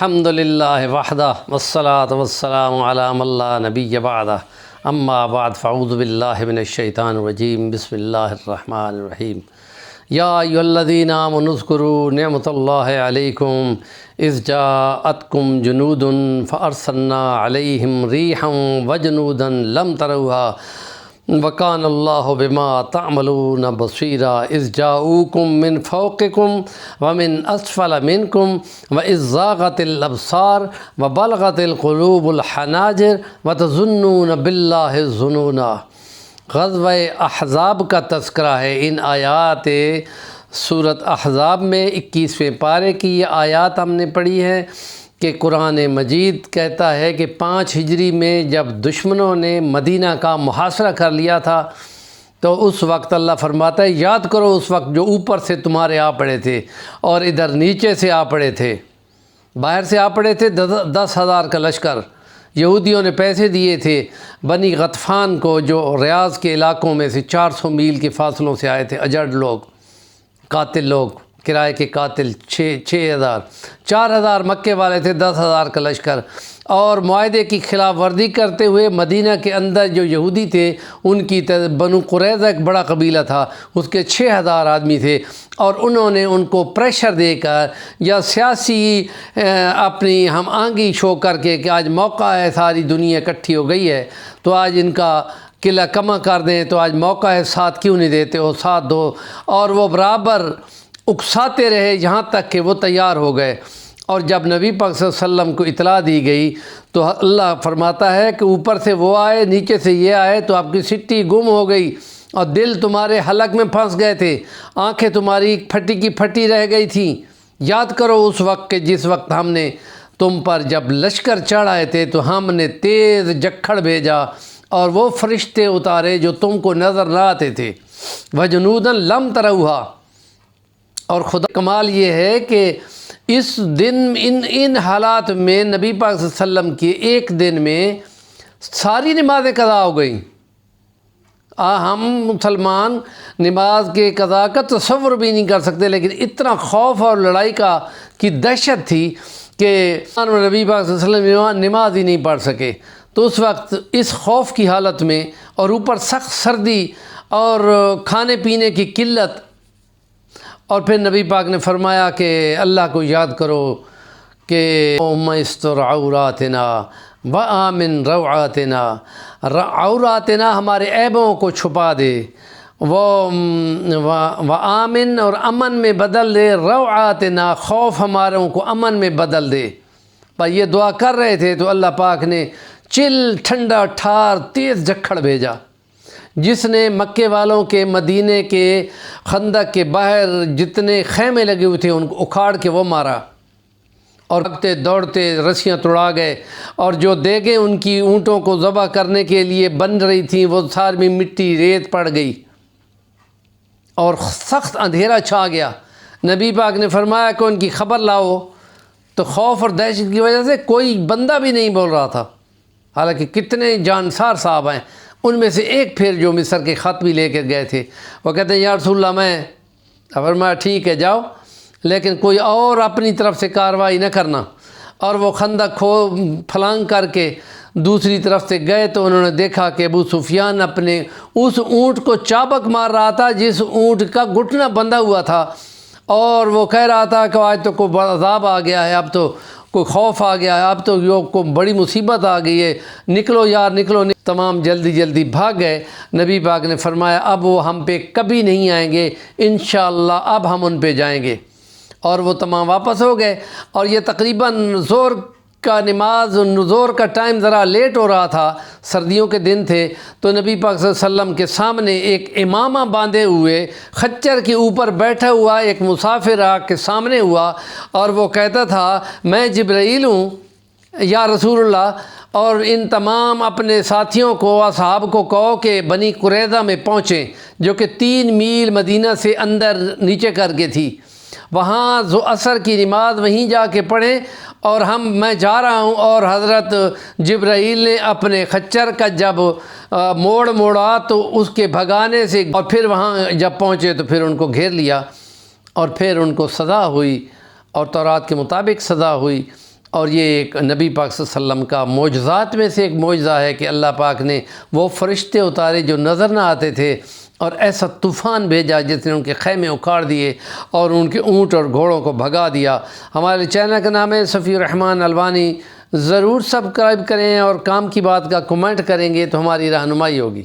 الحمد للہ وحدہ والصلاة والسلام علی من لا نبی بعدہ اما بعد فاعوذ باللہ من الشیطان الرجیم بسم اللہ الرحمن الرحیم یا ایھا الذین آمنوا اذکروا نعمت اللہ علیکم اذ جاءتکم جنود فارسلنا علیہم ریحا وجنودا لم تروها وَكَانَ اللَّهُ بِمَا تَعْمَلُونَ بَصِيرًا اذ جاءوكم من فوقكم ومن اسفل منكم واذ زاغت الابصار وبلغت القلوب الحناجر وتظنون باللہ الظنونا۔ غزوہ احزاب کا تذکرہ ہے ان آیات سورۃ احزاب میں 21ویں پارے کی یہ آیات ہم نے پڑھی ہے کہ قرآن مجید کہتا ہے کہ 5 ہجری میں جب دشمنوں نے مدینہ کا محاصرہ کر لیا تھا تو اس وقت اللہ فرماتا ہے یاد کرو اس وقت جو اوپر سے تمہارے آ پڑے تھے اور ادھر نیچے سے آ پڑے تھے، باہر سے آ پڑے تھے 10,000 کا لشکر۔ یہودیوں نے پیسے دیے تھے بنی غطفان کو جو ریاض کے علاقوں میں سے 400 میل کے فاصلوں سے آئے تھے، اجڑ لوگ، قاتل لوگ، کرائے کے قاتل 6,000، 4,000 مکے والے تھے، 10,000 کا لشکر، اور معاہدے کی خلاف ورزی کرتے ہوئے مدینہ کے اندر جو یہودی تھے ان کی بنو قریظہ ایک بڑا قبیلہ تھا، اس کے 6,000 آدمی تھے، اور انہوں نے ان کو پریشر دے کر یا سیاسی اپنی ہم آہنگی شو کر کے کہ آج موقع ہے، ساری دنیا اکٹھی ہو گئی ہے تو آج ان کا قلعہ کما کر دیں، تو آج موقع ہے، ساتھ کیوں نہیں دیتے ہو، ساتھ دو، اور وہ برابر اکساتے رہے یہاں تک کہ وہ تیار ہو گئے۔ اور جب نبی پاک صلی اللہ علیہ وسلم کو اطلاع دی گئی تو اللہ فرماتا ہے کہ اوپر سے وہ آئے، نیچے سے یہ آئے، تو آپ کی سٹی گم ہو گئی اور دل تمہارے حلق میں پھنس گئے تھے، آنکھیں تمہاری پھٹی کی پھٹی رہ گئی تھیں۔ یاد کرو اس وقت کہ جس وقت ہم نے تم پر جب لشکر چڑھ آئے تھے تو ہم نے تیز جکھڑ بھیجا اور وہ فرشتے اتارے جو تم کو نظر نہ آتے تھے، وَجُنُودًا لَمْ تَرَوْهَا۔ اور خدا کمال یہ ہے کہ اس دن ان حالات میں نبی پاک صلی اللہ علیہ وسلم کی ایک دن میں ساری نمازیں قضا ہو گئیں۔ ہم مسلمان نماز کے قضا کا تصور بھی نہیں کر سکتے، لیکن اتنا خوف اور لڑائی کی دہشت تھی کہ نبی پاک صلی اللہ علیہ وسلم نماز ہی نہیں پڑھ سکے۔ تو اس وقت اس خوف کی حالت میں اور اوپر سخت سردی اور کھانے پینے کی قلت، اور پھر نبی پاک نے فرمایا کہ اللہ کو یاد کرو کہ اللہم استر عوراتنا وآمن روعاتنا، عوراتنا ہمارے عیبوں کو چھپا دے، وآمن اور امن میں بدل دے، روعاتنا خوف ہماروں کو امن میں بدل دے۔ پر یہ دعا کر رہے تھے تو اللہ پاک نے چل ٹھنڈا ٹھار تیز جکھڑ بھیجا، جس نے مکے والوں کے مدینے کے خندق کے باہر جتنے خیمے لگے ہوئے تھے ان کو اکھاڑ کے وہ مارا، اور بھگتے دوڑتے رسیاں توڑا گئے، اور جو دیگیں ان کی اونٹوں کو ذبح کرنے کے لیے بن رہی تھیں وہ ساری مٹی ریت پڑ گئی، اور سخت اندھیرا چھا گیا۔ نبی پاک نے فرمایا کہ ان کی خبر لاؤ، تو خوف اور دہشت کی وجہ سے کوئی بندہ بھی نہیں بول رہا تھا، حالانکہ کتنے جانسار صاحب ہیں۔ ان میں سے ایک پھر جو مصر کے خط بھی لے کر گئے تھے وہ کہتے ہیں یا رسول اللہ میں فرمایا ٹھیک ہے جاؤ، لیکن کوئی اور اپنی طرف سے کارروائی نہ کرنا، اور وہ خندق پھلانگ کر کے دوسری طرف سے گئے تو انہوں نے دیکھا کہ ابو سفیان اپنے اس اونٹ کو چابک مار رہا تھا جس اونٹ کا گھٹنا بندھا ہوا تھا، اور وہ کہہ رہا تھا کہ آج تو کوئی عذاب آ گیا ہے، اب تو کوئی خوف آ گیا ہے، اب تو کوئی بڑی مصیبت آ گئی ہے، نکلو یار نکلو۔ تمام جلدی جلدی بھاگ گئے۔ نبی پاک نے فرمایا اب وہ ہم پہ کبھی نہیں آئیں گے، انشاءاللہ اب ہم ان پہ جائیں گے، اور وہ تمام واپس ہو گئے۔ اور یہ تقریباً زور کا نماز زور کا ٹائم ذرا لیٹ ہو رہا تھا، سردیوں کے دن تھے، تو نبی پاک صلی اللہ علیہ وسلم کے سامنے ایک امامہ باندھے ہوئے خچر کے اوپر بیٹھا ہوا ایک مسافر آ کے سامنے ہوا، اور وہ کہتا تھا میں جبرائیل ہوں یا رسول اللہ، اور ان تمام اپنے ساتھیوں کو اصحاب کو کہو کہ بنی قریظہ میں پہنچیں، جو کہ 3 میل مدینہ سے اندر نیچے کر کے تھی، وہاں عصر کی نماز وہیں جا کے پڑھیں، اور میں جا رہا ہوں۔ اور حضرت جبرائیل نے اپنے خچر کا جب موڑ موڑا تو اس کے بھگانے سے، اور پھر وہاں جب پہنچے تو پھر ان کو گھیر لیا، اور پھر ان کو سزا ہوئی، اور تورات کے مطابق سزا ہوئی، اور یہ ایک نبی پاک صلی اللہ علیہ وسلم کا معجزات میں سے ایک معجزہ ہے کہ اللہ پاک نے وہ فرشتے اتارے جو نظر نہ آتے تھے، اور ایسا طوفان بھیجا جس نے ان کے خیمے اکھاڑ دیے اور ان کے اونٹ اور گھوڑوں کو بھگا دیا۔ ہمارے چینل کا نام ہے صفی الرحمن الوانی، ضرور سبسکرائب کریں اور کام کی بات کا کمنٹ کریں گے تو ہماری رہنمائی ہوگی۔